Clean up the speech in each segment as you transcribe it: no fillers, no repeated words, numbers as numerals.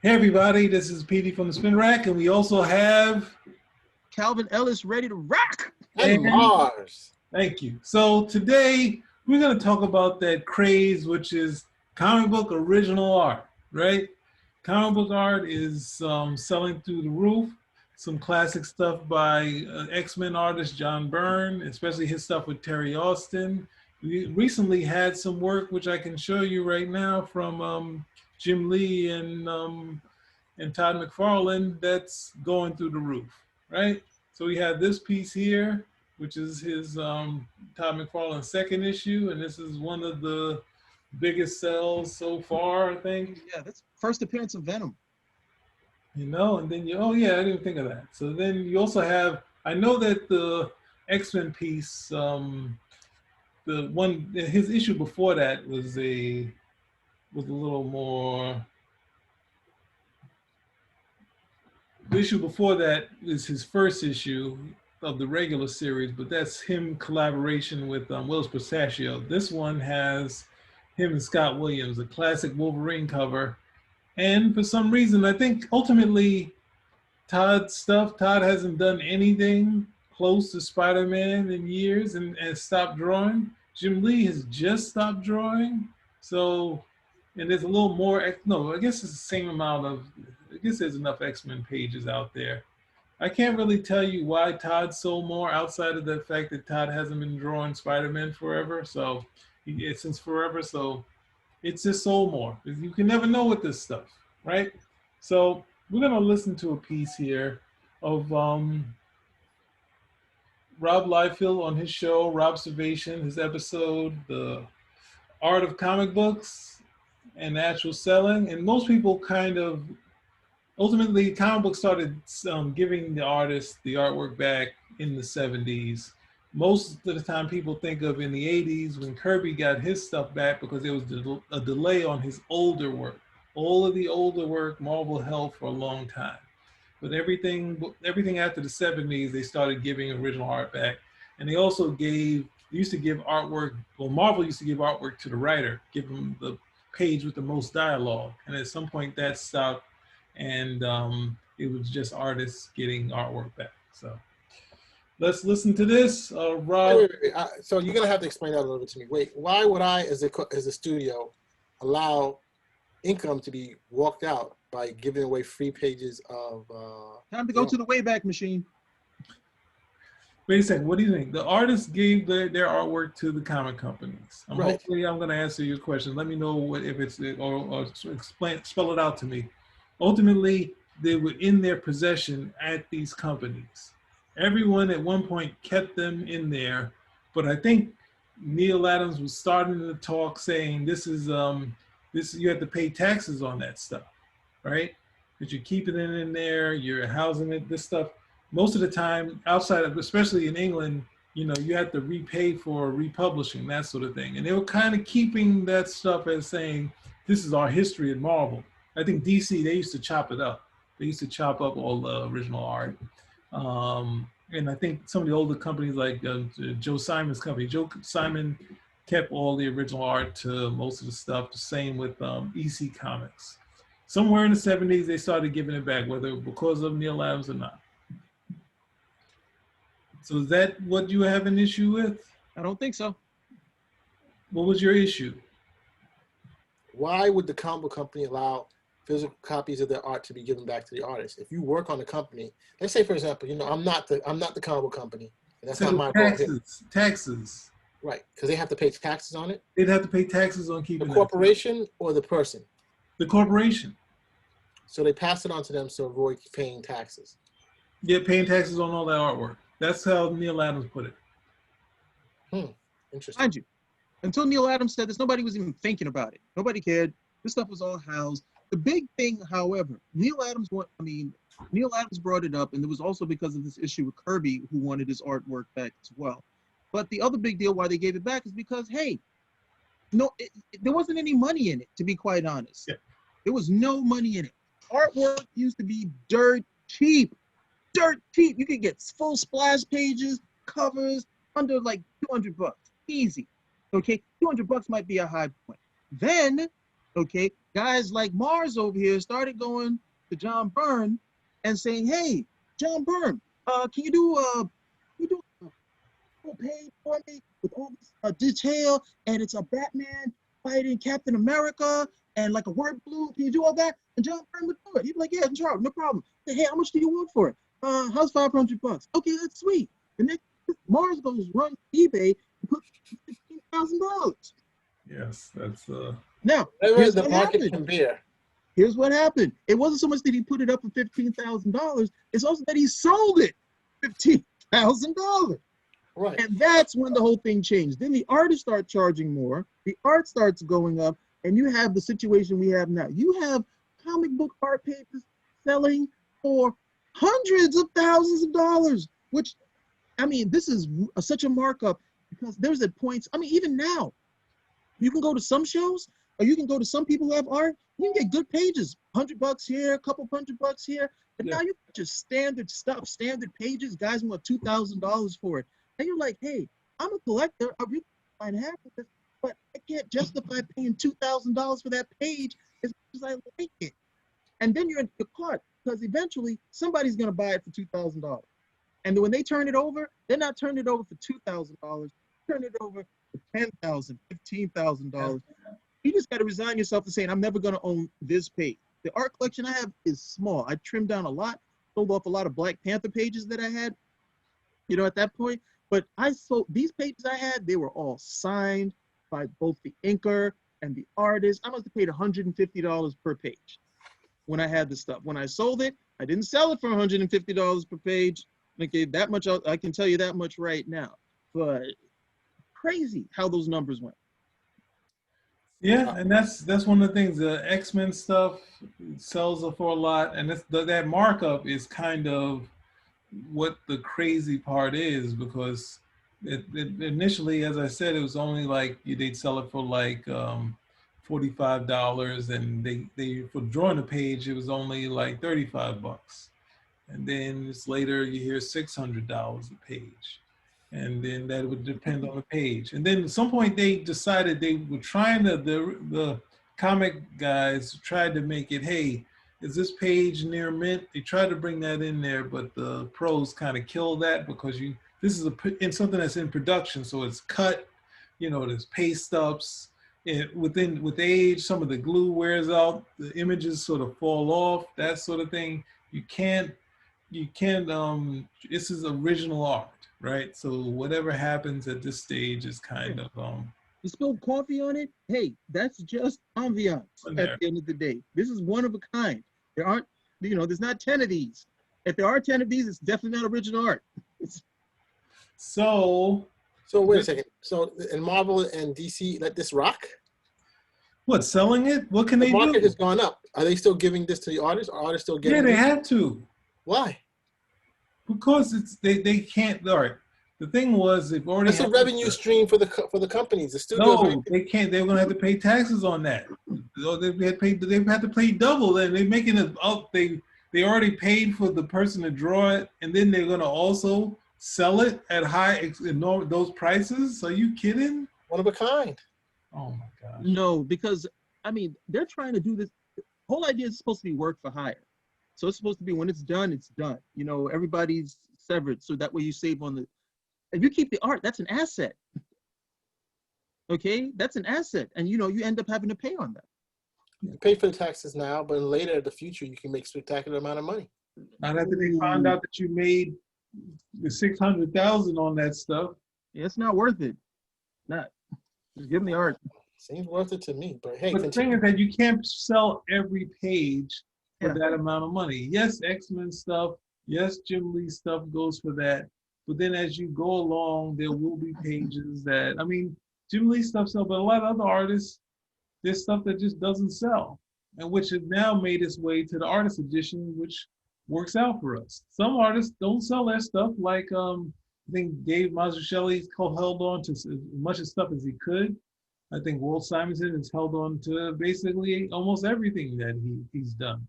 Hey everybody, this is PD from the Spin Rack, and we also have Calvin Ellis ready to rock. And Mars. Thank you. So today we're going to talk about that craze, which is comic book original art, right? Comic book art is selling through the roof. Some classic stuff by X-Men artist John Byrne, especially his stuff with Terry Austin. We recently had some work, which I can show you right now, from Jim Lee and Todd McFarlane, that's going through the roof, right? So we have this piece here, which is his Todd McFarlane's second issue, and this is one of the biggest sells so far, I think. Yeah, that's first appearance of Venom. You know, and then oh yeah, I didn't think of that. So then you also have, I know that the X-Men piece, the one, his issue before that was a little more. The issue before that is his first issue of the regular series, but that's him collaboration with Willis Pistachio. This one has him and Scott Williams, a classic Wolverine cover. And for some reason, I think ultimately Todd hasn't done anything close to Spider-Man in years and stopped drawing. Jim Lee has just stopped drawing. So, and there's a little more, no, I guess it's the same amount of, I guess there's enough X-Men pages out there. I can't really tell you why Todd sold more outside of the fact that Todd hasn't been drawing Spider-Man forever. So, since forever, so it's just sold more. You can never know with this stuff, right? So we're gonna listen to a piece here of Rob Liefeld on his show, Robservations, his episode, The Art of Comic Books and Actual Selling. And most people kind of, ultimately comic books started giving the artist the artwork back in the 70s. Most of the time people think of in the 80s when Kirby got his stuff back because there was a delay on his older work. All of the older work Marvel held for a long time. But everything after the 70s, they started giving original art back. And they also used to give artwork, well, Marvel used to give artwork to the writer, give them the page with the most dialogue. And at some point that stopped, and it was just artists getting artwork back, so. Let's listen to this, Rob. Wait. So you're gonna have to explain that a little bit to me. Wait, why would I, as a studio, allow income to be walked out by giving away free pages of? Time to go to the Wayback Machine. Wait a second. What do you think? The artists gave their artwork to the comic companies. Right. Hopefully, I'm going to answer your question. Let me know if it's or spell it out to me. Ultimately, they were in their possession at these companies. Everyone at one point kept them in there, but I think Neil Adams was starting to talk, saying this is you have to pay taxes on that stuff, right? Because you're keeping it in there, you're housing it. This stuff, most of the time, outside of, especially in England, you know, you have to repay for republishing, that sort of thing. And they were kind of keeping that stuff as saying, this is our history at Marvel. I think DC, they used to chop it up. They used to chop up all the original art. And I think some of the older companies like Joe Simon's company, Joe Simon kept all the original art to most of the stuff, the same with EC Comics. Somewhere in the 70s, they started giving it back, whether because of Neil Adams or not. So is that what you have an issue with? I don't think so. What was your issue? Why would the comic book company allow physical copies of their art to be given back to the artist? If you work on the company, let's say for example, you know, I'm not the comic book company, and that's not my taxes. Right, because they have to pay taxes on it. They'd have to pay taxes on keeping the corporation or the person. The corporation. So they pass it on to them to avoid paying taxes. Yeah, paying taxes on all that artwork. That's how Neil Adams put it. Interesting. Mind you, until Neil Adams said this, nobody was even thinking about it. Nobody cared. This stuff was all housed. The big thing, however, Neil Adams brought it up, and it was also because of this issue with Kirby, who wanted his artwork back as well. But the other big deal why they gave it back is because, hey, there wasn't any money in it, to be quite honest. Yeah. There was no money in it. Artwork used to be dirt cheap. Dirt cheap. You could get full splash pages, covers, under like $200. Easy. Okay? $200 might be a high point. Then Okay, guys like Mars over here started going to John Byrne and saying, "Hey, John Byrne, can you do a full page for me with all this detail, and it's a Batman fighting Captain America and like a word blue? Can you do all that?" And John Byrne would do it. He'd be like, "Yeah, sure, no problem." Say, "Hey, how much do you want for it?" How's $500? Okay, that's sweet. The next Mars goes run eBay and put $15,000. Yes, that's Now, Whatever here's the what market happened. can bear. Here's what happened. It wasn't so much that he put it up for $15,000. It's also that he sold it $15,000. Right. And that's when the whole thing changed. Then the artists start charging more. The art starts going up, and you have the situation we have now. You have comic book art pages selling for hundreds of thousands of dollars, which, I mean, this is such a markup because there's at points, I mean, even now, you can go to some shows or you can go to some people who have art, you can get good pages, $100 here, a couple $100 here. But Yeah. now you get just standard stuff, standard pages, guys want $2,000 for it. And you're like, hey, I'm a collector, I really find half of this, but I can't justify paying $2,000 for that page as much as I like it. And then you're in the cart because eventually somebody's gonna buy it for $2,000. And then when they turn it over, they're not turning it over for $2,000, turn it over for $10,000, $15,000. You just got to resign yourself to saying, I'm never going to own this page. The art collection I have is small. I trimmed down a lot, sold off a lot of Black Panther pages that I had, at that point. But I sold these pages I had, they were all signed by both the inker and the artist. I must have paid $150 per page when I had the stuff. When I sold it, I didn't sell it for $150 per page. Okay, that much I can tell you that much right now. But crazy how those numbers went. Yeah, and that's one of the things. The X-Men stuff sells for a lot, and that markup is kind of what the crazy part is because it initially, as I said, it was only like they'd sell it for like $45, and they for drawing a page it was only like $35, and then it's later you hear $600 a page. And then that would depend on the page. And then at some point they decided they were trying to, the comic guys tried to make it, hey, is this page near mint? They tried to bring that in there, but the pros kind of killed that because this is in something that's in production, so it's cut, there's paste ups. With age, some of the glue wears out, the images sort of fall off, that sort of thing. You can't, this is original art. Right, so whatever happens at this stage is kind of You spilled coffee on it. Hey, that's just ambiance at the end of the day. This is one of a kind. There aren't, there's not 10 of these. If there are 10 of these, it's definitely not original art. So wait a second. So in Marvel and DC, let this rock? What, selling it? What can they do? The market has gone up. Are they still giving this to the artists? Are artists still getting Yeah, they this? had to. Why? Because they can't. All right. The thing was they've already. That's a revenue stream for the companies. The studios. No, they can't. They're gonna have to pay taxes on that. They've had to pay double, and they're making it up. They already paid for the person to draw it, and then they're gonna also sell it at those prices. Are you kidding? One of a kind. Oh my gosh. No, because I mean they're trying to do this. The whole idea is supposed to be work for hire. So it's supposed to be when it's done, it's done. Everybody's severed, so that way you save on the. If you keep the art, that's an asset. Okay, that's an asset, and you end up having to pay on that. You pay for the taxes now, but later in the future you can make a spectacular amount of money. Not after they found out that you made the $600,000 on that stuff. Yeah, it's not worth it. Not. Just give them the art. Seems worth it to me, but hey. But the thing is that you can't sell every page for that amount of money. Yes, X-Men stuff. Yes, Jim Lee stuff goes for that. But then as you go along, there will be pages that, I mean, Jim Lee stuff sells, but a lot of other artists, there's stuff that just doesn't sell, and which has now made its way to the artist edition, which works out for us. Some artists don't sell their stuff, like I think Dave Mazzucchelli held on to as much of stuff as he could. I think Walt Simonson has held on to basically almost everything that he's done.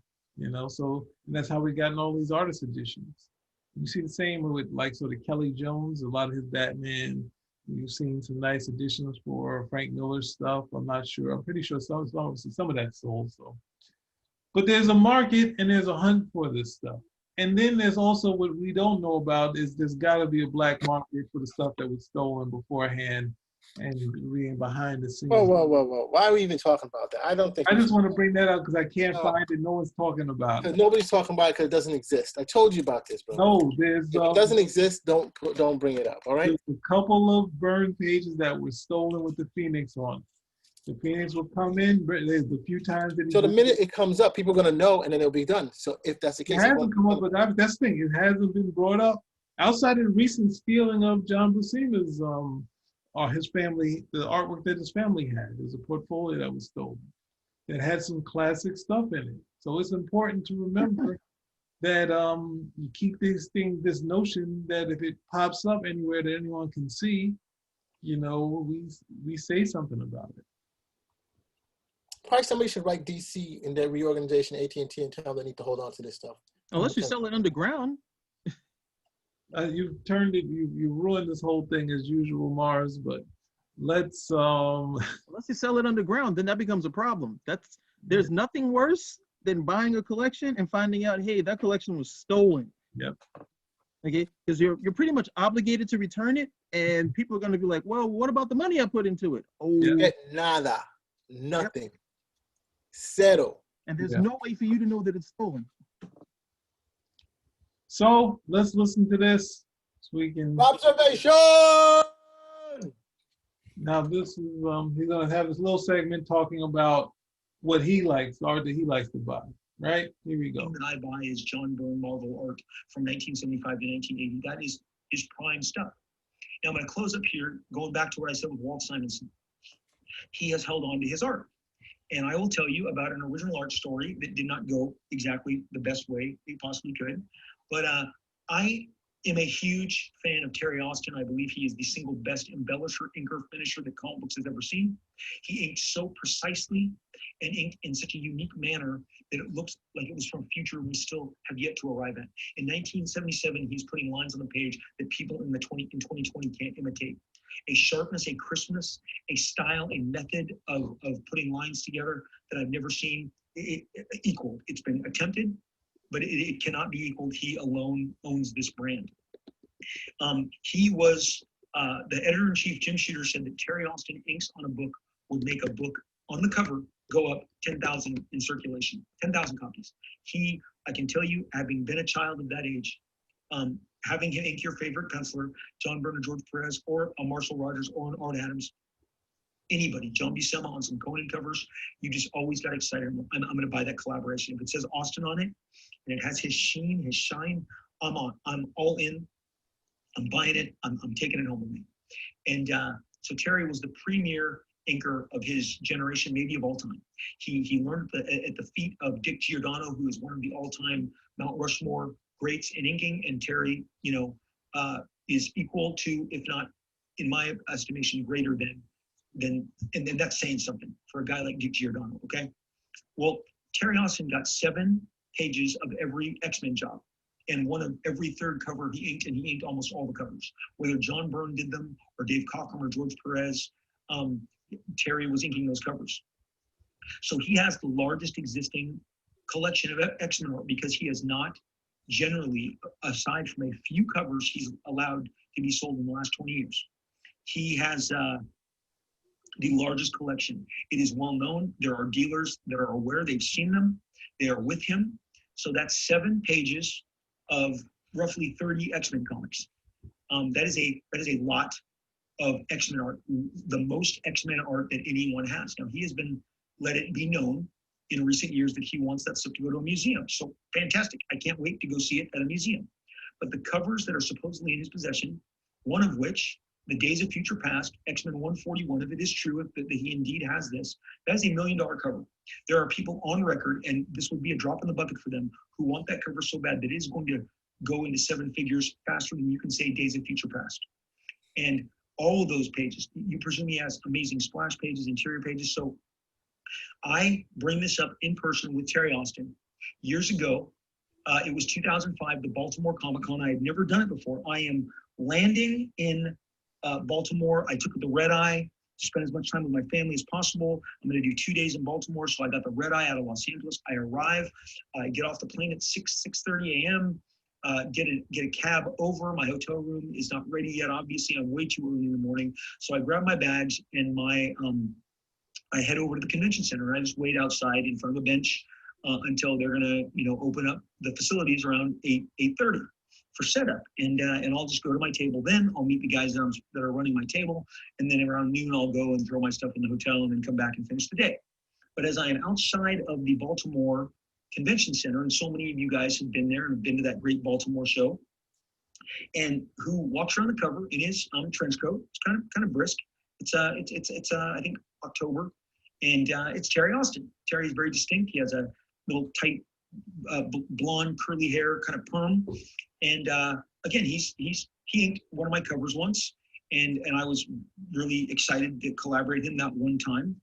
So that's how we gotten all these artist editions. You see the same with like sort of Kelly Jones, a lot of his Batman, We've seen some nice additions for Frank Miller's stuff. I'm not sure. I'm pretty sure some of that sold. So, but there's a market and there's a hunt for this stuff. And then there's also what we don't know about is there's got to be a black market for the stuff that was stolen beforehand and being behind the Whoa, scenes. whoa, whoa, whoa. Why are we even talking about that? I don't think I just want to bring that up because I can't find it. No one's talking about it. nobody's talking about it because it doesn't exist. I told you about this, bro. No, there's if it doesn't exist, don't bring it up. All right. There's a couple of burned pages that were stolen with the Phoenix on. The Phoenix will come in. There's a few times that. So the minute it comes up, people are gonna know, and then it'll be done. So if that's the case, it hasn't come up. But that's the thing. It hasn't been brought up outside of the recent stealing of John Buscema's or his family, the artwork that his family had. There's a portfolio that was stolen that had some classic stuff in it. So it's important to remember that you keep this notion that if it pops up anywhere that anyone can see, we say something about it. Probably somebody should write DC in their reorganization, AT&T, and tell them they need to hold on to this stuff. Unless you sell it underground. You've turned it. You ruined this whole thing as usual, Mars. But let's. Unless you sell it underground, then that becomes a problem. There's nothing worse than buying a collection and finding out, hey, that collection was stolen. Yep. Okay, because you're pretty much obligated to return it, and people are going to be like, well, what about the money I put into it? Oh, yeah. Nada, nothing. Yep. Settle. And there's no way for you to know that it's stolen. So let's listen to this so we can. Observation. Now this is he's gonna have this little segment talking about what he likes, art that he likes to buy. Right? Here we go. The thing that I buy is John Byrne Marvel art from 1975 to 1980. That is his prime stuff. Now I'm going to close up here, going back to what I said with Walt Simonson. He has held on to his art. And I will tell you about an original art story that did not go exactly the best way it possibly could. But I am a huge fan of Terry Austin. I believe he is the single best embellisher, inker, finisher that comic books has ever seen. He inked so precisely and inked in such a unique manner that it looks like it was from a future we still have yet to arrive at. In 1977, he's putting lines on the page that people in 2020 can't imitate. A sharpness, a crispness, a style, a method of putting lines together that I've never seen equaled. It's been attempted, but it cannot be equaled. He alone owns this brand. He was, the editor-in-chief, Jim Shooter, said that Terry Austin inks on a book would make a book on the cover go up 10,000 in circulation, 10,000 copies. I can tell you, having been a child of that age, having him ink your favorite penciler, John Byrne or George Perez, or a Marshall Rogers or an Art Adams, anybody, John Buscema on some Conan covers, you just always got excited. I'm going to buy that collaboration. If it says Austin on it, and it has his sheen, his shine, I'm all in. I'm buying it. I'm taking it home with me. And so Terry was the premier inker of his generation, maybe of all time. He learned at the feet of Dick Giordano, who is one of the all-time Mount Rushmore greats in inking, and Terry, is equal to, if not, in my estimation, greater than, and then that's saying something for a guy like Dick Giordano, okay? Well, Terry Austin got 7 pages of every X-Men job, and one of every third cover he inked, and he inked almost all the covers. Whether John Byrne did them, or Dave Cockrum, or George Perez, Terry was inking those covers. So he has the largest existing collection of X-Men art, because he has not generally, aside from a few covers, he's allowed to be sold in the last 20 years. He has the largest collection. It is well known. There are dealers that are aware. They've seen them. They are with him. So that's 7 pages of roughly 30 X-Men comics. That is a lot of X-Men art, the most X-Men art that anyone has. Now, he has been let it be known in recent years that he wants that stuff to go to a museum. So fantastic. I can't wait to go see it at a museum. But the covers that are supposedly in his possession, one of which, The Days of Future Past, X-Men 141, if it is true, if he indeed has this, that is $1 million cover. There are people on record, and this would be a drop in the bucket for them, who want that cover so bad that it is going to go into 7 figures faster than you can say Days of Future Past. And all of those pages, you presume he has amazing splash pages, interior pages. So I bring this up in person with Terry Austin. Years ago, it was 2005, the Baltimore Comic Con. I had never done it before. I am landing in Baltimore. I took the red eye to spend as much time with my family as possible. I'm going to do 2 days in Baltimore. So I got the red eye out of Los Angeles. I arrive, I get off the plane at 6:30 a.m., get a cab over. My hotel room is not ready yet. Obviously, I'm way too early in the morning. So I grab my bags and I head over to the convention center. I just wait outside in front of a bench until they're going to, open up the facilities around 8:30 for setup. And I'll just go to my table. Then I'll meet the guys that are running my table. And then around noon, I'll go and throw my stuff in the hotel and then come back and finish the day. But as I am outside of the Baltimore Convention Center, and so many of you guys have been there and have been to that great Baltimore show, and who walks around the cover in his trench coat. It's kind of brisk. It's I think October, and it's Terry Austin. Terry is very distinct. He has a little tight blonde curly hair, kind of perm, and again, he inked one of my covers once, and I was really excited to collaborate with him that one time.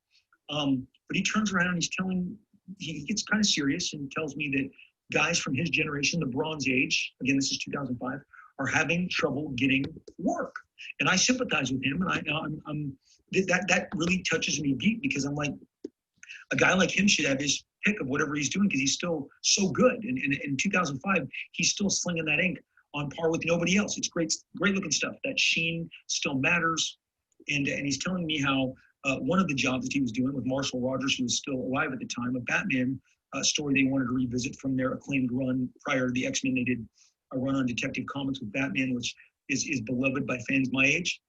But he turns around and he gets kind of serious and tells me that guys from his generation, the Bronze Age, again, this is 2005, are having trouble getting work. And I sympathize with him, and that really touches me deep, because I'm like, a guy like him should have his pick of whatever he's doing, because he's still so good. And in 2005, he's still slinging that ink on par with nobody else. It's great looking stuff. That sheen still matters. And he's telling me how one of the jobs that he was doing with Marshall Rogers, who was still alive at the time, a Batman story they wanted to revisit from their acclaimed run prior to the X-Men. They did a run on Detective Comics with Batman, which is beloved by fans my age.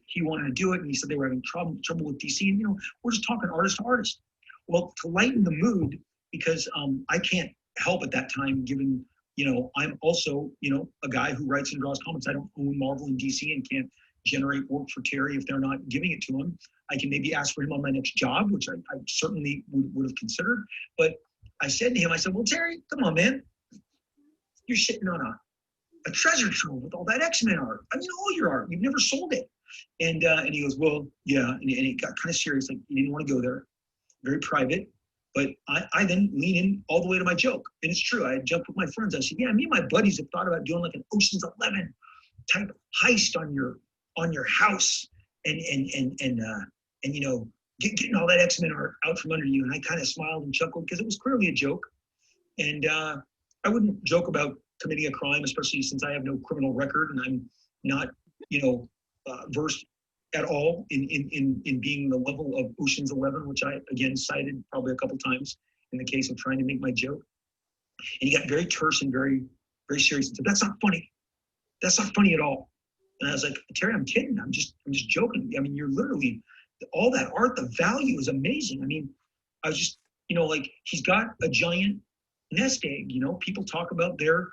He wanted to do it, and he said they were having trouble with DC. And, we're just talking artist to artist. Well, to lighten the mood, because I can't help at that time, given, I'm also, a guy who writes and draws comics. I don't own Marvel and DC and can't generate work for Terry if they're not giving it to him. I can maybe ask for him on my next job, which I certainly would have considered. But I said to him, well, Terry, come on, man. You're sitting on a treasure trove with all that X-Men art. I mean, all your art. You've never sold it. And he goes, well, yeah. And he got kind of serious. Like, he didn't want to go there. Very private. But I then lean in all the way to my joke. And it's true. I jumped with my friends. I said, yeah, me and my buddies have thought about doing like an Ocean's 11 type heist on your house and getting all that X-Men art out from under you. And I kind of smiled and chuckled, because it was clearly a joke. And I wouldn't joke about committing a crime, especially since I have no criminal record and I'm not, versed at all in being the level of Ocean's 11, which I, again, cited probably a couple times in the case of trying to make my joke. And he got very terse and very, very serious and said, that's not funny. That's not funny at all. And I was like, Terry, I'm kidding. I'm just joking. I mean, you're literally, all that art, the value is amazing. I mean, I was just, like, he's got a giant nest egg. People talk about their,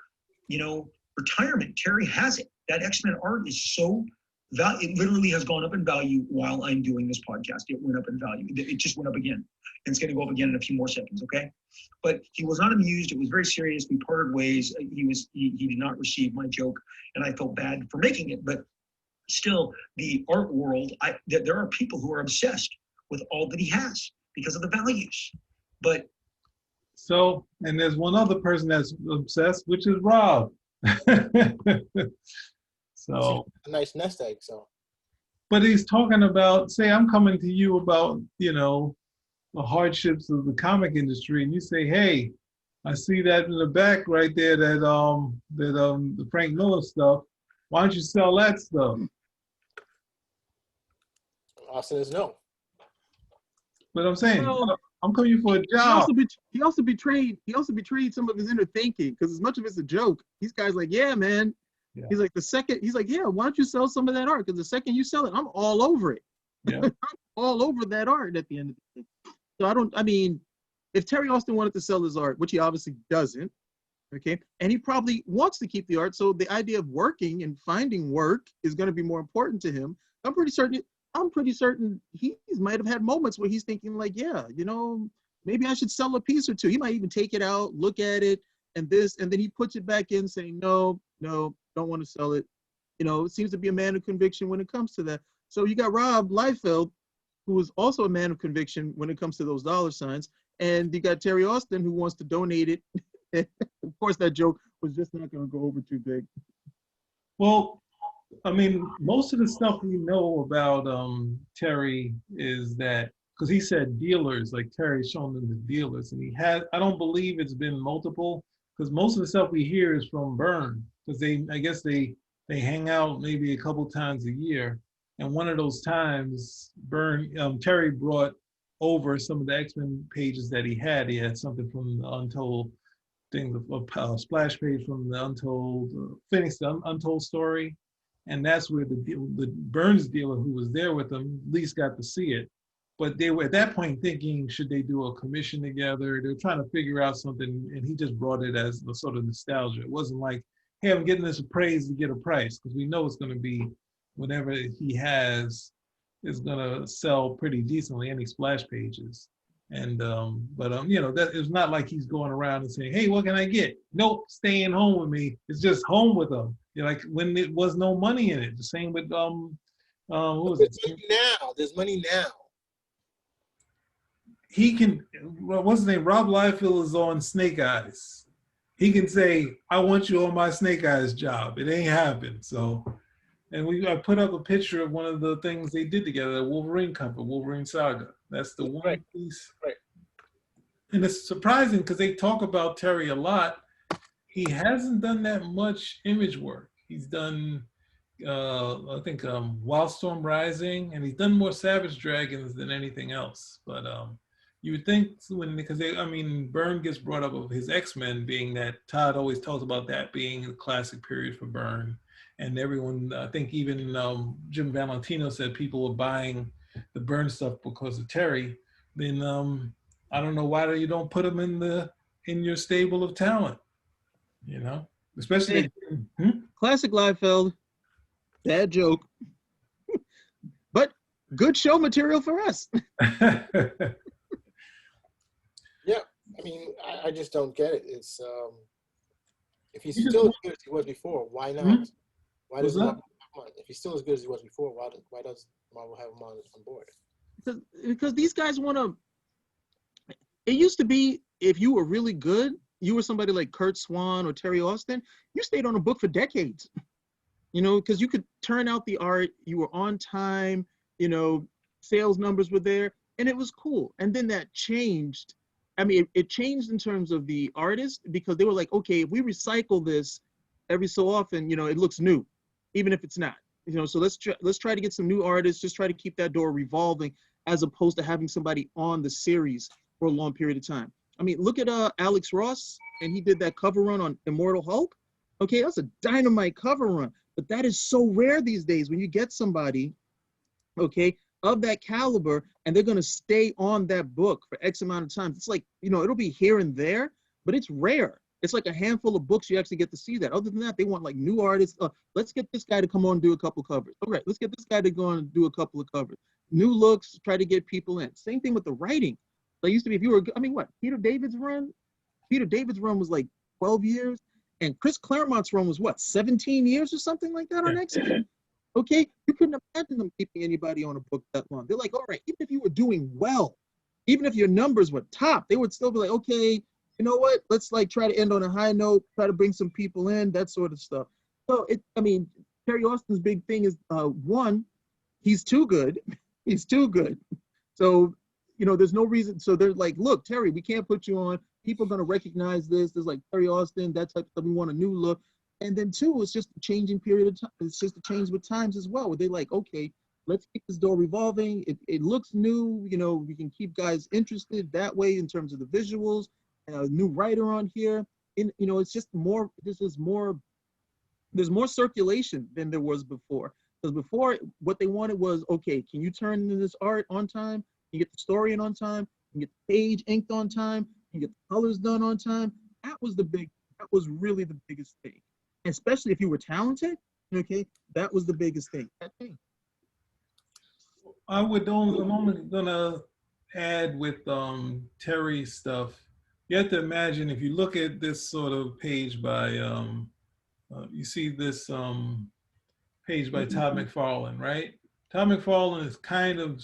retirement. Terry has it. That X-Men art is so it literally has gone up in value while I'm doing this podcast. It went up in value. It just went up again. And it's going to go up again in a few more seconds, okay? But he was not amused. It was very serious. We parted ways. He did not receive my joke, and I felt bad for making it. But still, the art world, there are people who are obsessed with all that he has because of the values. But so, and there's one other person that's obsessed, which is Rob. So a nice nest egg. So, but he's talking about, say, I'm coming to you about, the hardships of the comic industry, and you say, hey, I see that in the back right there, that the Frank Miller stuff. Why don't you sell that stuff? Austin is no. But I'm saying, Well, I'm coming for a job. He also betrayed some of his inner thinking, because as much of it's a joke, these guys like, yeah, man. Yeah. He's like, yeah, why don't you sell some of that art? Because the second you sell it, I'm all over it. Yeah. I'm all over that art at the end of the day. So if Terry Austin wanted to sell his art, which he obviously doesn't, okay, and he probably wants to keep the art, so the idea of working and finding work is going to be more important to him. I'm pretty certain he might have had moments where he's thinking like, yeah, maybe I should sell a piece or two. He might even take it out, look at it, and then he puts it back in saying, no, don't want to sell it. It seems to be a man of conviction when it comes to that. So you got Rob Liefeld, who is also a man of conviction when it comes to those dollar signs. And you got Terry Austin, who wants to donate it. Of course, that joke was just not going to go over too big. Well, I mean, most of the stuff we know about Terry is that because he said dealers, like Terry's shown them the dealers, and he had. I don't believe it's been multiple because most of the stuff we hear is from Byrne because I guess they hang out maybe a couple times a year, and one of those times, Terry brought over some of the X-Men pages that he had. He had something from the Untold thing, a splash page from the Untold, Phoenix, the Untold story, and that's where the Burns dealer who was there with them at least got to see it. But they were at that point thinking, should they do a commission together? They were trying to figure out something, and he just brought it as a sort of nostalgia. It wasn't like, hey, I'm getting this appraised to get a price, because we know it's going to be whatever he has is going to sell pretty decently, any splash pages. And that it's not like he's going around and saying, hey, what can I get? Nope, staying home with me. It's just home with them. Like when it was no money in it. The same with who was it? There's money now. There's money now. He can, what's his name? Rob Liefeld is on Snake Eyes. He can say, I want you on my Snake Eyes job. It ain't happened. So, and I put up a picture of one of the things they did together, the Wolverine cover, Wolverine Saga. That's the one Right. piece. Right. And it's surprising because they talk about Terry a lot. He hasn't done that much image work. He's done, I think, Wildstorm Rising, and he's done more Savage Dragons than anything else. But you would think because Byrne gets brought up of his X-Men being that Todd always talks about that being the classic period for Byrne. And everyone, I think even Jim Valentino said people were buying the Byrne stuff because of Terry. Then I don't know why you don't put him in your stable of talent, especially. Hey, classic Liefeld, bad joke, but good show material for us. Yeah, I mean, I just don't get it. It's if he's still as good as he was before, why not? Why does Marvel have him on? If he's still as good as he was before, why does Marvel have him on board? Because these guys want to. It used to be if you were really good, you were somebody like Kurt Swan or Terry Austin, you stayed on a book for decades. Because you could turn out the art, you were on time, sales numbers were there, and it was cool. And then that changed. I mean, it changed in terms of the artist because they were like, okay, if we recycle this every so often, it looks new, even if it's not. So let's try to get some new artists, just try to keep that door revolving as opposed to having somebody on the series for a long period of time. I mean, look at Alex Ross, and he did that cover run on Immortal Hulk. Okay, that's a dynamite cover run, but that is so rare these days when you get somebody, okay, of that caliber, and they're going to stay on that book for X amount of time. It's like, it'll be here and there, but it's rare. It's like a handful of books you actually get to see that. Other than that, they want like new artists. Let's get this guy to come on and do a couple covers. All right, let's get this guy to go on and do a couple of covers. New looks, try to get people in. Same thing with the writing. Like used to be, if you were, Peter David's run was like 12 years. And Chris Claremont's run was what, 17 years or something like that on X-Men? Okay, you couldn't imagine them keeping anybody on a book that long. They're like, all right, even if you were doing well, even if your numbers were top, they would still be like, okay, you know what? Let's like try to end on a high note, try to bring some people in, that sort of stuff. So Terry Austin's big thing is one, he's too good. He's too good. So, there's no reason. So they're like, look, Terry, we can't put you on. People are going to recognize this. There's like Terry Austin, that type of stuff. We want a new look. And then two, it's just a changing period of time. It's just a change with times as well, where they're like, okay, let's keep this door revolving. It looks new. We can keep guys interested that way in terms of the visuals. A new writer on here. It's just more, there's more circulation than there was before. Because before, what they wanted was, okay, can you turn into this art on time? Can you get the story in on time? Can you get the page inked on time? Can you get the colors done on time? That was really the biggest thing. Especially if you were talented, okay, that was the biggest thing. I'm only gonna add with Terry's stuff. You have to imagine if you look at this sort of page by you see this page by Todd McFarlane, right? Todd McFarlane is kind of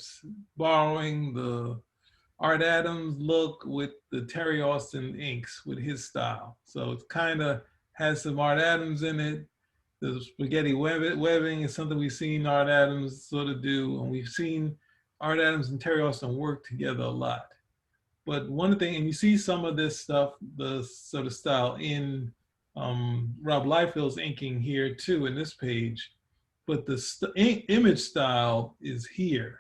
borrowing the Art Adams look with the Terry Austin inks with his style. So it's kind of has some Art Adams in it. the spaghetti webbing is something we've seen Art Adams sort of do, and we've seen Art Adams and Terry Austin work together a lot. But one thing, and you see some of this stuff, the sort of style in Rob Liefeld's inking here too in this page, but the image style is here,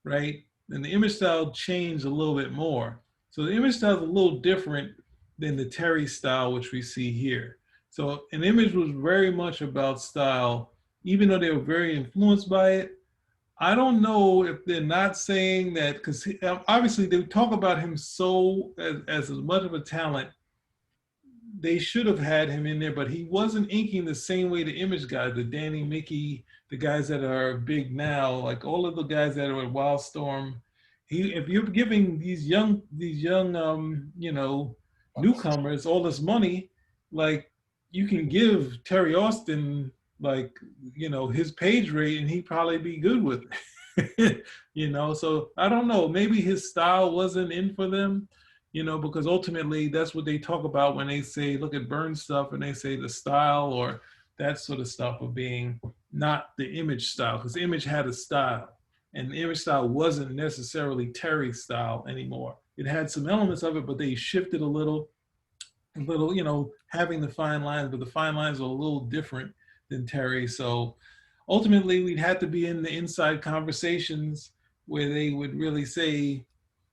right? And the image style changed a little bit more. So the image style is a little different than the Terry style, which we see here. So an image was very much about style, even though they were very influenced by it. I don't know if they're not saying that, because obviously they talk about him so as much of a talent. They should have had him in there, but he wasn't inking the same way the image guys, the Danny, Mickey, the guys that are big now, like all of the guys that are at Wildstorm. If you're giving these young, you know, newcomers all this money, like you can give Terry Austin, like, you know, his page rate and he'd probably be good with it. You know, so I don't know, maybe his style wasn't in for them, you know, because ultimately that's what they talk about when they say, look at Burns stuff, and they say the style or that sort of stuff of being not the image style, because image had a style and the image style wasn't necessarily Terry's style anymore. It had some elements of it, but they shifted a little, you know, having the fine lines, but the fine lines are a little different than Terry. So ultimately we'd have to be in the inside conversations where they would really say,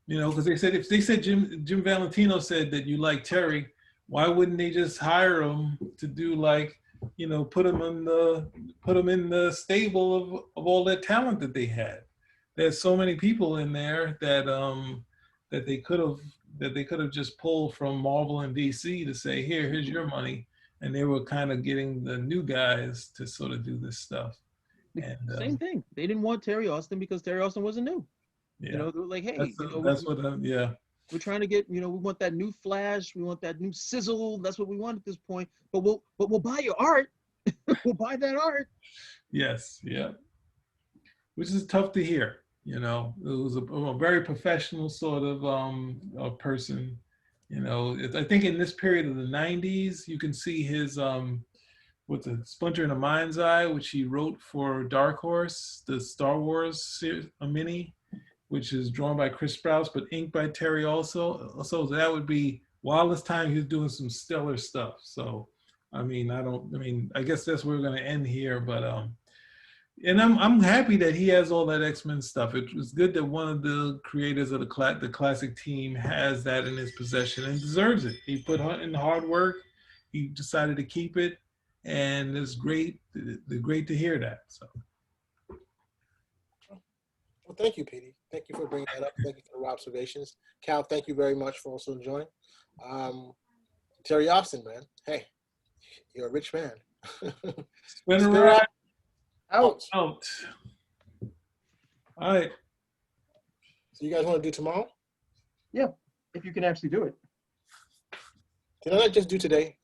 you know, because they said, if they said Jim Valentino said that you like Terry, why wouldn't they just hire him to do, like, you know, put him in the stable of all that talent that they had? There's so many people in there that that they could have just pulled from Marvel and DC to say, here's your money, and they were kind of getting the new guys to sort of do this stuff. And Same thing. They didn't want Terry Austin because Terry Austin wasn't new. yeah, You know, they were like, hey, that's what yeah. We're trying to get, you know, we want that new flash, we want that new sizzle. That's what we want at this point. But we'll buy your art. We'll buy that art. Yes, yeah. Which is tough to hear. You know, it was a very professional sort of a person. You know, I think in this period of the 90s, you can see his what's it, Splinter in a Mind's Eye, which he wrote for Dark Horse, the Star Wars series, a mini, which is drawn by Chris Sprouse, but inked by Terry also. So that would be, while this time he was doing some stellar stuff. So, I guess that's where we're going to end here, but and I'm happy that he has all that X-Men stuff. It was good that one of the creators of the classic team has that in his possession and deserves it. He put in hard work. He decided to keep it, and it's great. Great to hear that. So. Well, thank you, Petey. Thank you for bringing that up. Thank you for the observations. Cal, thank you very much for also joining. Terry Austin, man. Hey, you're a rich man. Spin around. Out. All right. So you guys want to do tomorrow? Yeah, if you can actually do it. Can I not just do today?